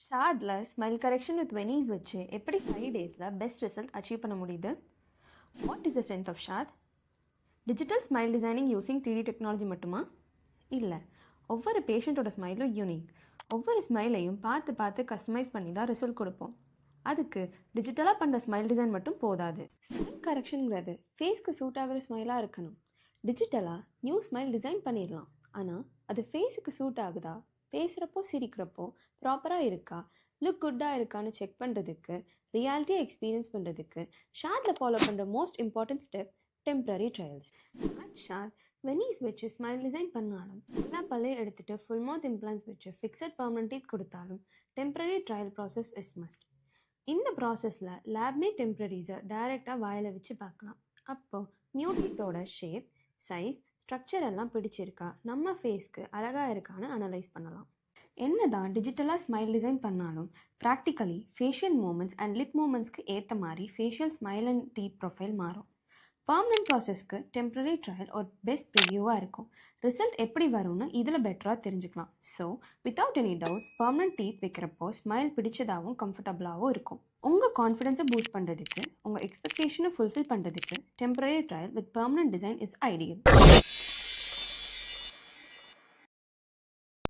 ஷாத்ல smile correction with veneers வச்சு எப்படி 5 டேஸில் பெஸ்ட் ரிசல்ட் அச்சீவ் பண்ண முடியுது? What is the strength of ஷாத்? Digital smile designing using 3D technology மட்டுமா? இல்லை, ஒவ்வொரு பேஷண்ட்டோட ஸ்மைலும் யூனிக். ஒவ்வொரு ஸ்மைலையும் பார்த்து பார்த்து கஸ்டமைஸ் பண்ணி தான் ரிசல்ட் கொடுப்போம். அதுக்கு டிஜிட்டலாக பண்ணுற ஸ்மைல் டிசைன் மட்டும் போதாது. ஸ்மைல் கரெக்ஷனுங்கிறது ஃபேஸ்க்கு சூட் ஆகிற ஸ்மைலாக இருக்கணும். டிஜிட்டலாக நியூ ஸ்மைல் டிசைன் பண்ணிடலாம், ஆனால் அது ஃபேஸுக்கு சூட் ஆகுதா, பேசுகிறப்போ சிரிக்கிறப்போ ப்ராப்பராக இருக்கா, லுக் குட்டாக இருக்கான்னு செக் பண்ணுறதுக்கு, ரியாலிட்டியை எக்ஸ்பீரியன்ஸ் பண்ணுறதுக்கு ஷார்ட்டில் ஃபாலோ பண்ணுற most important step temporary trials. Short veneers வச்சு ஸ்மைல் டிசைன் பண்ணாலும், எல்லா பல்லையும் எடுத்துகிட்டு ஃபுல் மவுத் இம்ப்ளான்ஸ் வச்சு ஃபிக்ஸட் பர்மனன்ட் டீத் கொடுத்தாலும் temporary trial process is must. இந்த ப்ராசஸில் லேப்மேட் டெம்பரரிஸை டைரெக்டாக வாயில் வச்சு பார்க்கலாம். அப்போது நியூ டீத்தோட ஷேப், சைஸ், ஸ்ட்ரக்சர் எல்லாம் பிடிச்சிருக்கா, நம்ம ஃபேஸ்க்கு அழகாக இருக்கான்னு அனலைஸ் பண்ணலாம். என்ன தான் டிஜிட்டலாக ஸ்மைல் டிசைன் பண்ணாலும் practically facial movements and lip மூமெண்ட்ஸ்க்கு ஏற்ற மாதிரி facial smile and teeth profile மாறும். பர்மனன்ட் ப்ராசஸ்க்கு டெம்பரரி ட்ரையல் ஒரு பெஸ்ட் ப்ரிவியூவாக இருக்கும். ரிசல்ட் எப்படி வரும்னு இதில் பெட்டராக தெரிஞ்சுக்கலாம். So without any doubts permanent teeth வைக்கிறப்போ ஸ்மைல் பிடிச்சதாகவும் கம்ஃபர்டபுளாகவும் இருக்கும். உங்கள் கான்ஃபிடென்ஸை பூஸ்ட் பண்ணுறதுக்கு, உங்கள் எக்ஸ்பெக்டேஷனை ஃபுல்ஃபில் பண்ணுறதுக்கு temporary trial with permanent design is ideal.